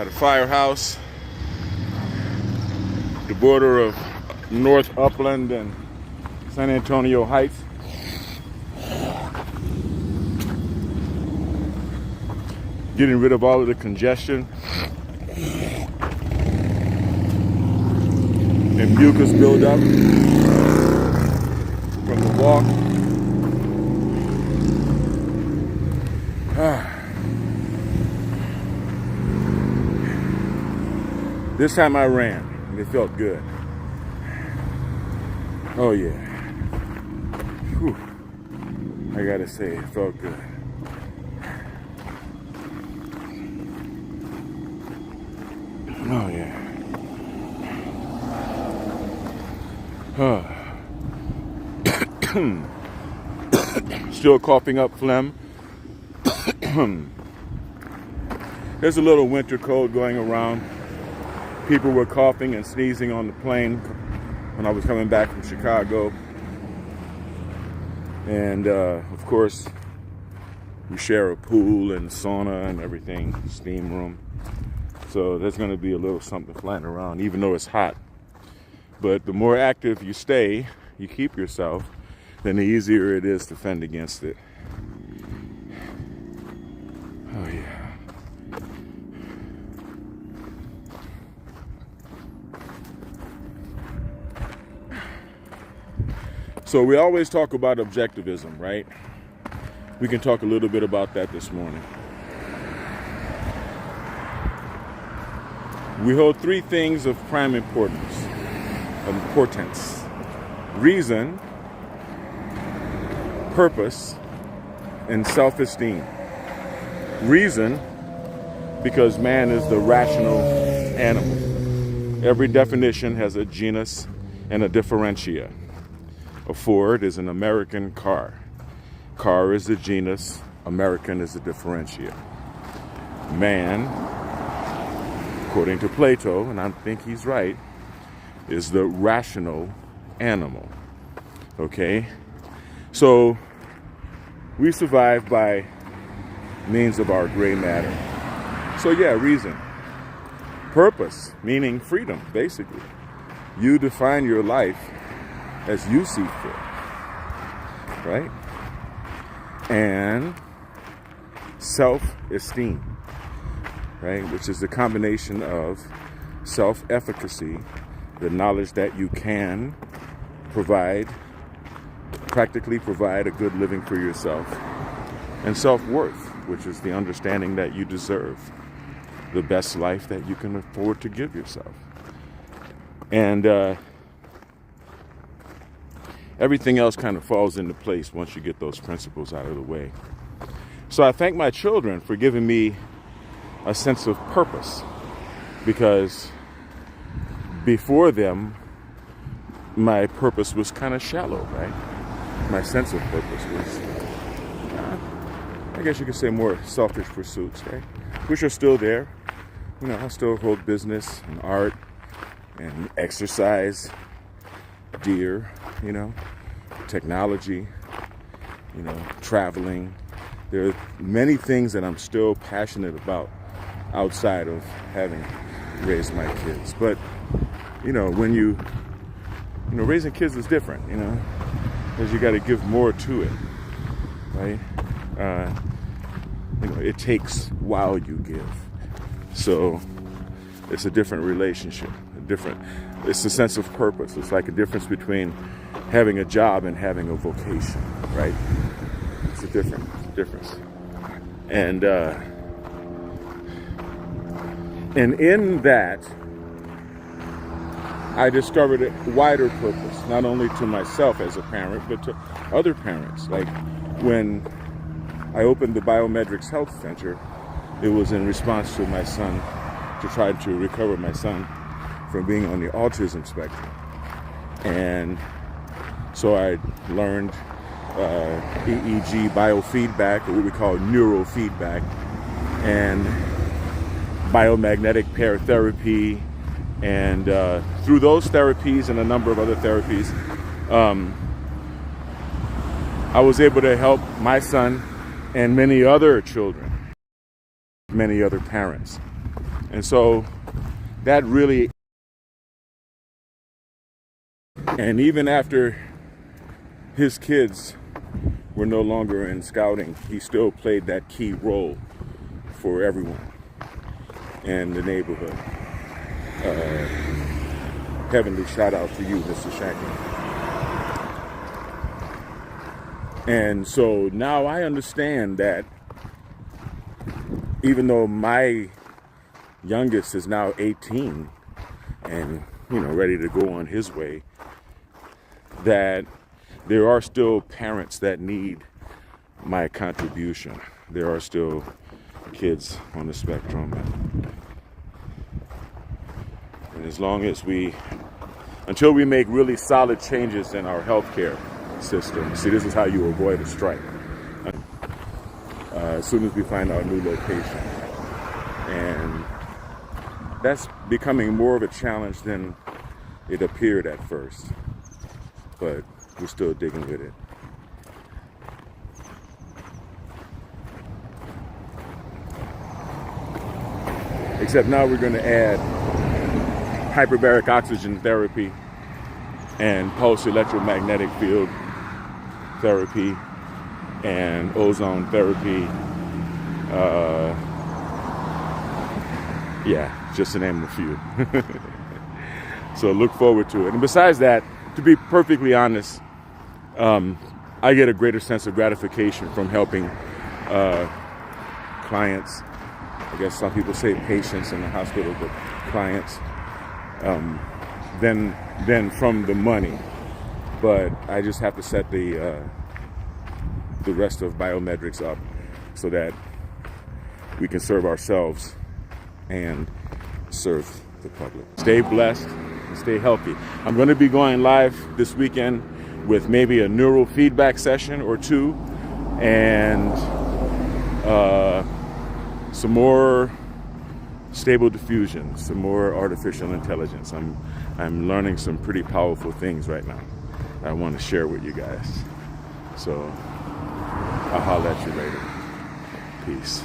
by the firehouse, the border of North Upland and San Antonio Heights. Getting rid of all of the congestion and mucus buildup from the walk. This time I ran and it felt good. Oh yeah. Whew. I gotta say, it felt good. Oh yeah. Still coughing up phlegm. There's a little winter cold going around. People were coughing and sneezing on the plane when I was coming back from Chicago. And of course, we share a pool and sauna and everything, steam room. So there's going to be a little something flying around, even though it's hot. But the more active you stay, you keep yourself, then the easier it is to fend against it. Oh yeah. So we always talk about objectivism, right? We can talk a little bit about that this morning. We hold three things of prime importance. Reason, purpose, and self-esteem. Reason, because man is the rational animal. Every definition has a genus and a differentia. A Ford is an American car. Car is the genus, American is the differentia. Man, according to Plato, and I think he's right, is the rational animal. Okay? So, we survive by means of our gray matter. So yeah, reason. Purpose, meaning freedom, basically. You define your life as you see fit, right? And self-esteem, right? Which is the combination of self-efficacy, the knowledge that you can practically provide a good living for yourself, and self-worth, which is the understanding that you deserve the best life that you can afford to give yourself. And everything else kind of falls into place once you get those principles out of the way. So I thank my children for giving me a sense of purpose, because before them, my purpose was kind of shallow, right? My sense of purpose was, I guess you could say, more selfish pursuits, right? Which are still there. You know, I still hold business and art and exercise, deer, you know, technology, you know, traveling. There are many things that I'm still passionate about outside of having raised my kids. But, you know, when raising kids is different, you know, because you got to give more to it, right? You know, it takes while you give. So it's a different relationship, it's a sense of purpose. It's like a difference between having a job and having a vocation, right? It's a difference. And in that, I discovered a wider purpose, not only to myself as a parent, but to other parents. Like when I opened the Biometrics Health Center, it was in response to my son, to try to recover my son from being on the autism spectrum. And so I learned EEG biofeedback, or what we call neurofeedback, and biomagnetic pair therapy. And through those therapies and a number of other therapies, I was able to help my son and many other children, many other parents. And so that really, and even after his kids were no longer in scouting, he still played that key role for everyone in the neighborhood. Heavenly shout out to you, Mr. Shanklin. And so now I understand that even though my youngest is now 18 and, ready to go on his way, that there are still parents that need my contribution. There are still kids on the spectrum. And as long as until we make really solid changes in our healthcare system, see, this is how you avoid a strike. As soon as we find our new location. And that's becoming more of a challenge than it appeared at first. But we're still digging with it. Except now we're going to add hyperbaric oxygen therapy and pulse electromagnetic field therapy and ozone therapy. Just to name a few. So look forward to it. And besides that, to be perfectly honest, I get a greater sense of gratification from helping clients. I guess some people say patients in the hospital, but clients, than from the money. But I just have to set the rest of biometrics up so that we can serve ourselves and serve the public. Stay blessed and stay healthy. I'm going to be going live this weekend with maybe a neural feedback session or two, and some more stable diffusion, some more artificial intelligence. I'm learning some pretty powerful things right now I want to share with you guys. So I'll holler at you later. Peace.